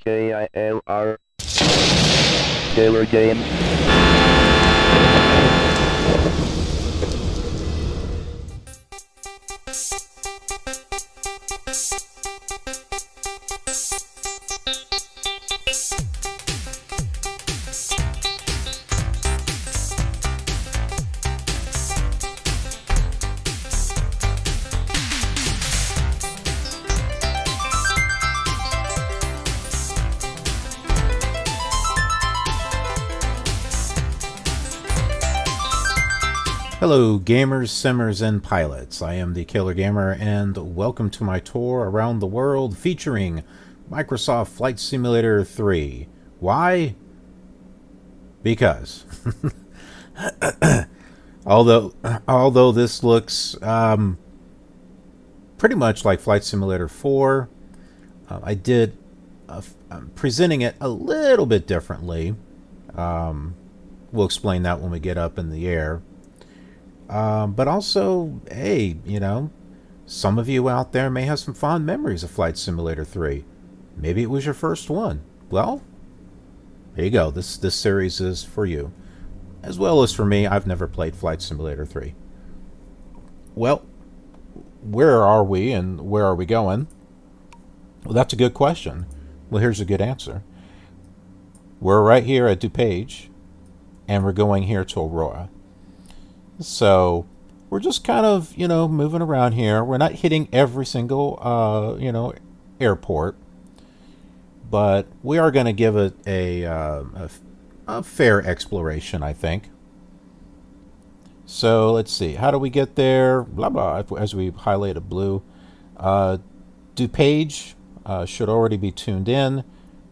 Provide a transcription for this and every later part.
KILR KILR Games. Hello gamers, simmers, and pilots. I am the Killer Gamer and welcome to my tour around the world featuring Microsoft Flight Simulator 3. Why? Because. although this looks pretty much like Flight Simulator 4, I'm presenting it a little bit differently. We'll explain that when we get up in the air. But also, hey, you know, some of you out there may have some fond memories of Flight Simulator 3. Maybe it was your first one. Well, there you go. This series is for you. As well as for me, I've never played Flight Simulator 3. Well, where are we and where are we going? Well, that's a good question. Well, here's a good answer. We're right here at DuPage, and we're going here to Aurora. So we're just kind of, you know, moving around here. We're not hitting every single, airport, but we are going to give it a fair exploration, I think. So let's see. How do we get there? Blah, blah, as we highlighted blue. DuPage should already be tuned in.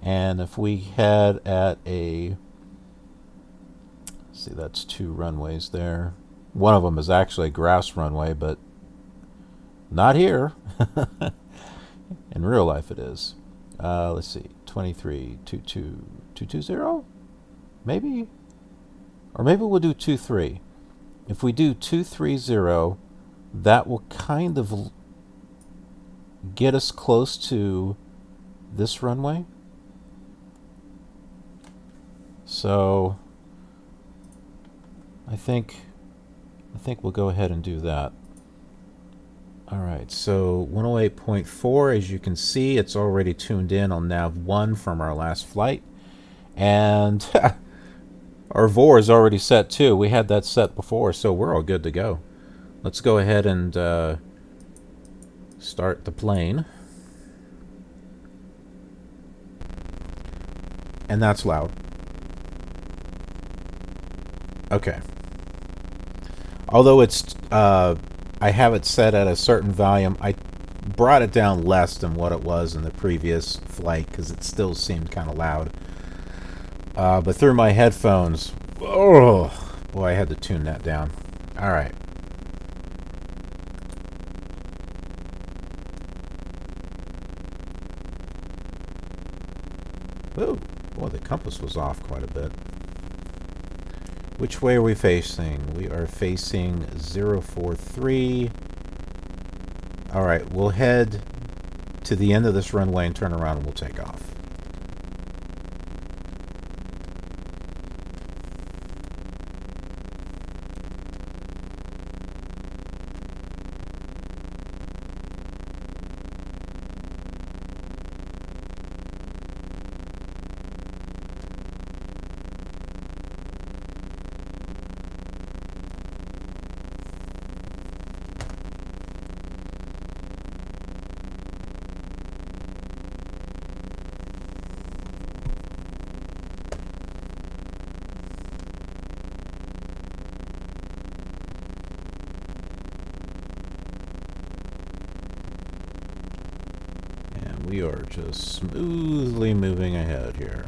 And if we head at a... see, that's 2 runways there. One of them is actually a grass runway, but not here. In real life it is. Let's see, 23-22-220? Maybe? Or maybe we'll do 23. If we do 230, that will kind of get us close to this runway. So I think we'll go ahead and do that. Alright, so 108.4, as you can see, it's already tuned in on nav 1 from our last flight. And our VOR is already set too. We had that set before, so we're all good to go. Let's go ahead and start the plane. And that's loud. Okay. Although it's, I have it set at a certain volume, I brought it down less than what it was in the previous flight because it still seemed kind of loud. But through my headphones, oh boy, I had to tune that down. All right. Whoa, boy, the compass was off quite a bit. Which way are we facing? We are facing 043. Alright, we'll head to the end of this runway and turn around and we'll take off. We are just smoothly moving ahead here.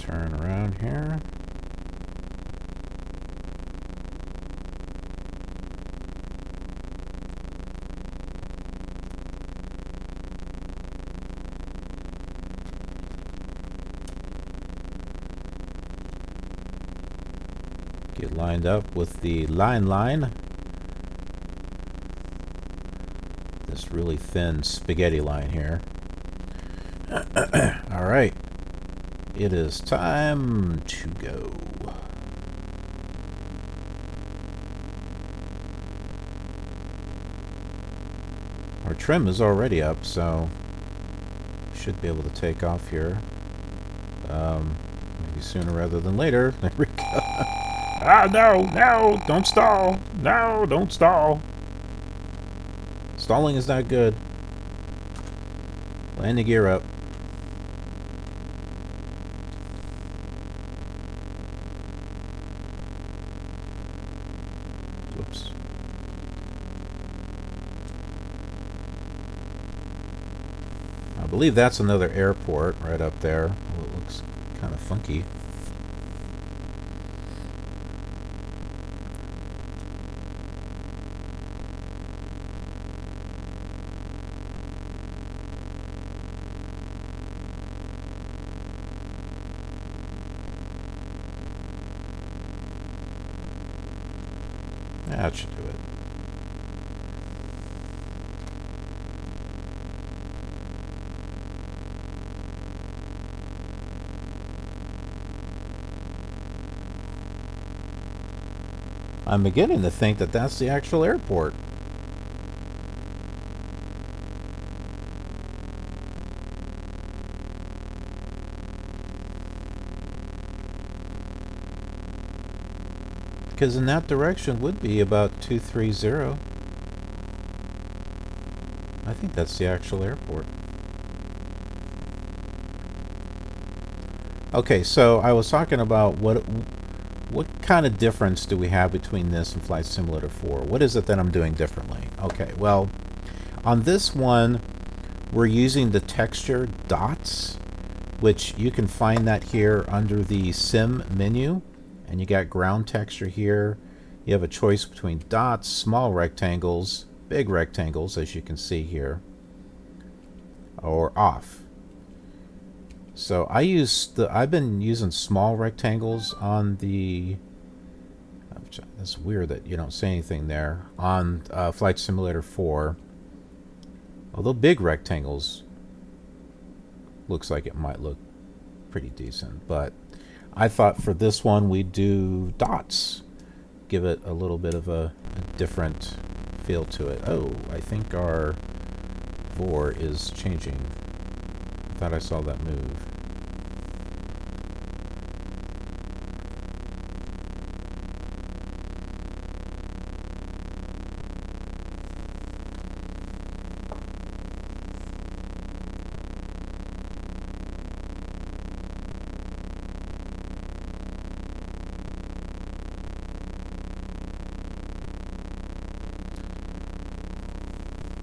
turn around here. Get lined up with the line. This really thin spaghetti line here. Alright. It is time to go. Our trim is already up, so should be able to take off here. Maybe sooner rather than later. There we go. Ah, no, don't stall. No, don't stall. Stalling is not good. Land the gear up. Whoops. I believe that's another airport right up there. Oh, it looks kind of funky. That should do it. I'm beginning to think that that's the actual airport. Because in that direction would be about 230. I think that's the actual airport. Okay, so I was talking about what kind of difference do we have between this and Flight Simulator 4? What is it that I'm doing differently? Okay, well, on this one, we're using the texture dots, which you can find that here under the Sim menu. And you got ground texture here. You have a choice between dots, small rectangles, big rectangles, as you can see here, or off. So I've been using small rectangles on the. That's weird that you don't say anything there on Flight Simulator 4. Although big rectangles looks like it might look pretty decent, but I thought for this one we'd do dots, give it a little bit of a different feel to it. Oh, I think our VOR is changing. I thought I saw that move.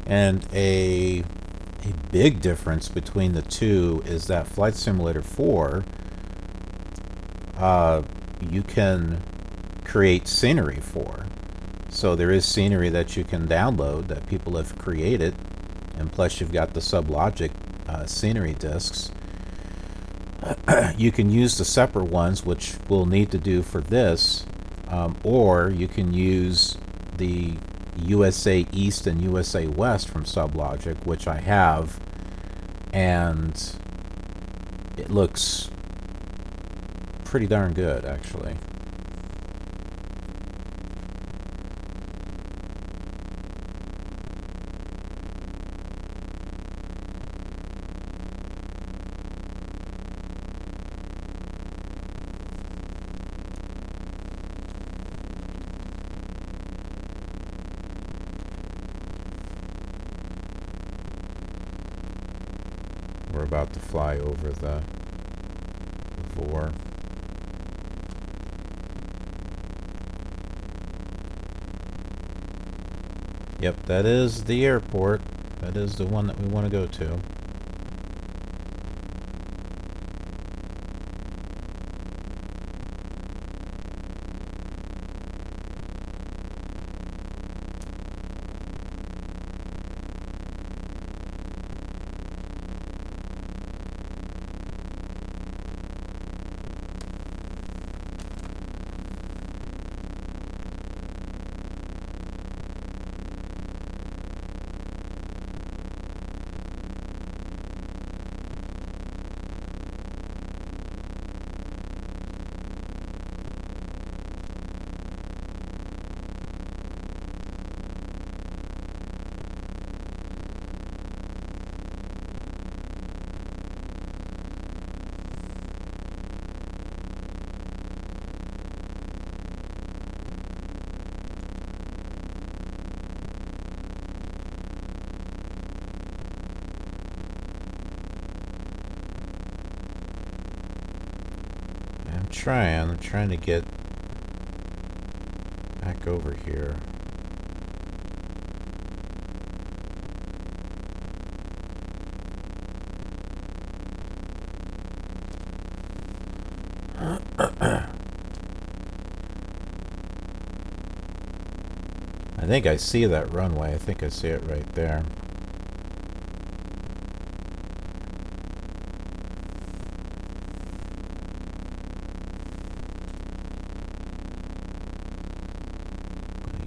And a big difference between the two is that Flight Simulator 4, you can create scenery for. So there is scenery that you can download that people have created, and plus you've got the SubLogic scenery disks. You can use the separate ones, which we'll need to do for this, or you can use the USA East and USA West from SubLogic, which I have, and it looks pretty darn good, actually. We're about to fly over the VOR. Yep, that is the airport. That is the one that we want to go to. I'm trying to get back over here. I think I see that runway. I think I see it right there.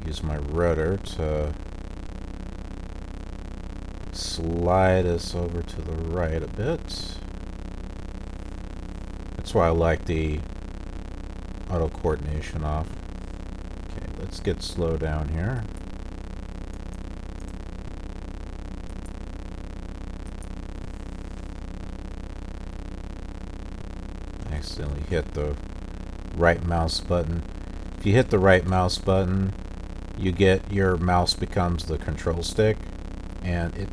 Use my rudder to slide us over to the right a bit. That's why I like the auto coordination off. Okay, let's get slow down here. I accidentally hit the right mouse button. If you hit the right mouse button, you get your mouse becomes the control stick, and it,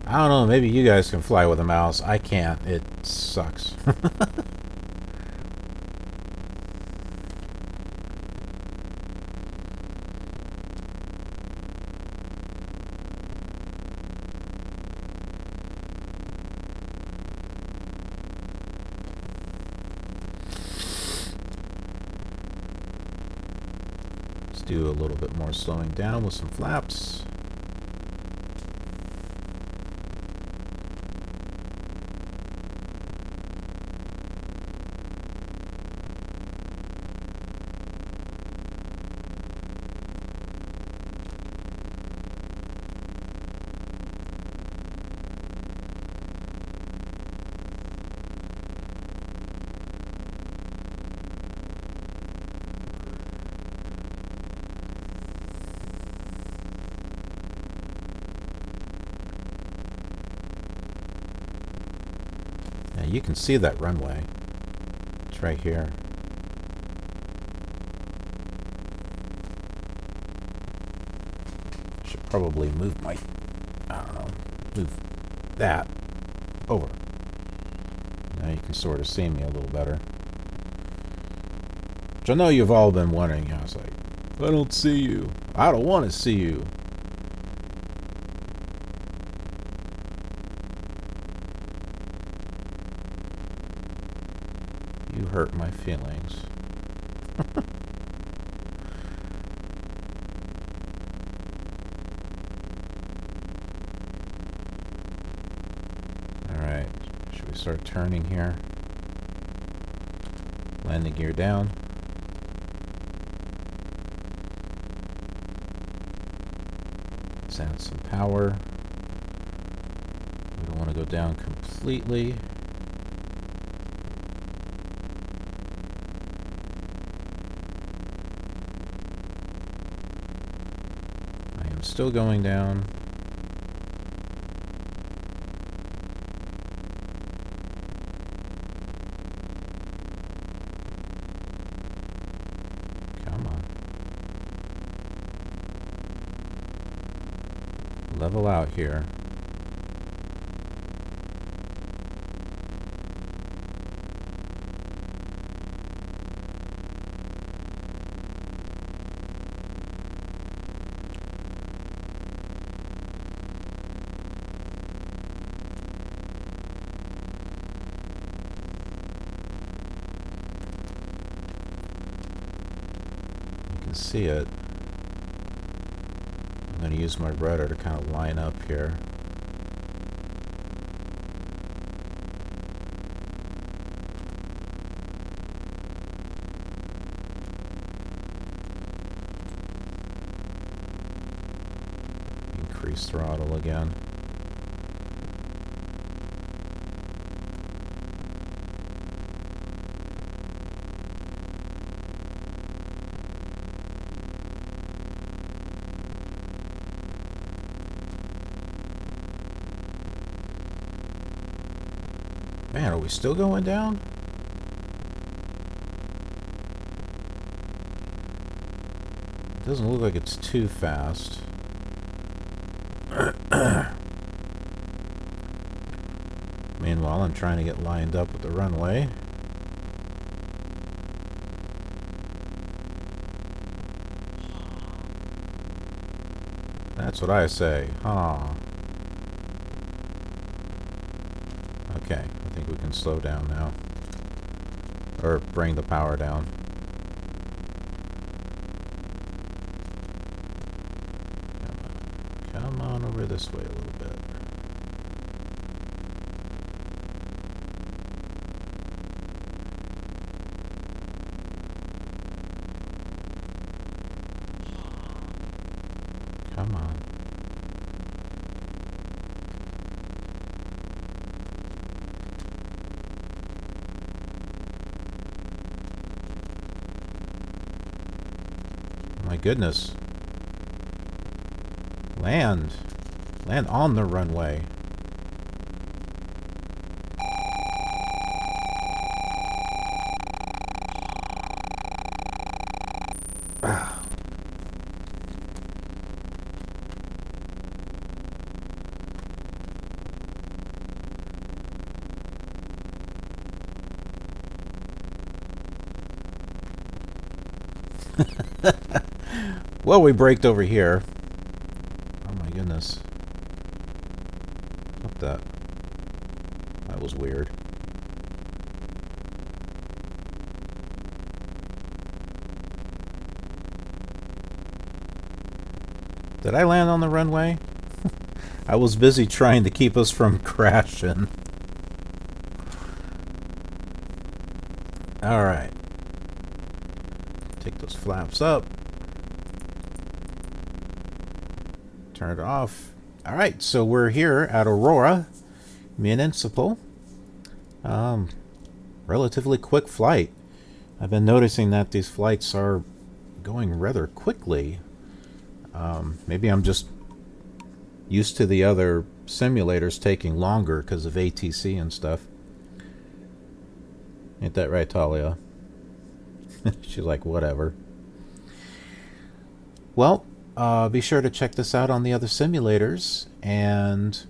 I don't know, maybe you guys can fly with a mouse. I can't. It sucks. Do a little bit more slowing down with some flaps. You can see that runway. It's right here. Should probably move my, I don't know, move that over. Now you can sort of see me a little better. Which I know you've all been wondering. I was like, I don't see you. I don't want to see you. You hurt my feelings. Alright, should we start turning here? Landing gear down. Let's add some power. We don't want to go down completely. Still going down. Come on. Level out here. See it. I'm going to use my rudder to kind of line up here. Increase throttle again. Man, are we still going down? It doesn't look like it's too fast. Meanwhile, I'm trying to get lined up with the runway. That's what I say. Huh. Okay, I think we can slow down now. Or bring the power down. Come on over this way a little bit. Come on. My goodness. Land. Land on the runway. Well, we braked over here. Oh my goodness. What the? That was weird. Did I land on the runway? I was busy trying to keep us from crashing. Alright. Take those flaps up. Turn it off. Alright, so we're here at Aurora Municipal. Relatively quick flight. I've been noticing that these flights are going rather quickly. Maybe I'm just used to the other simulators taking longer because of ATC and stuff. Ain't that right, Talia? She's like, whatever. Well, be sure to check this out on the other simulators, and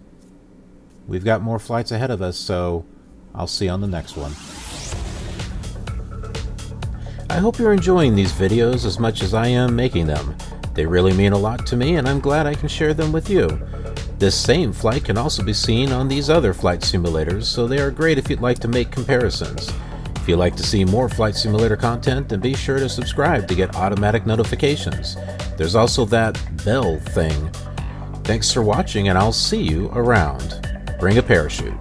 we've got more flights ahead of us, so I'll see you on the next one. I hope you're enjoying these videos as much as I am making them. They really mean a lot to me, and I'm glad I can share them with you. This same flight can also be seen on these other flight simulators, so they are great if you'd like to make comparisons. If you'd like to see more flight simulator content, then be sure to subscribe to get automatic notifications. There's also that bell thing. Thanks for watching, and I'll see you around. Bring a parachute.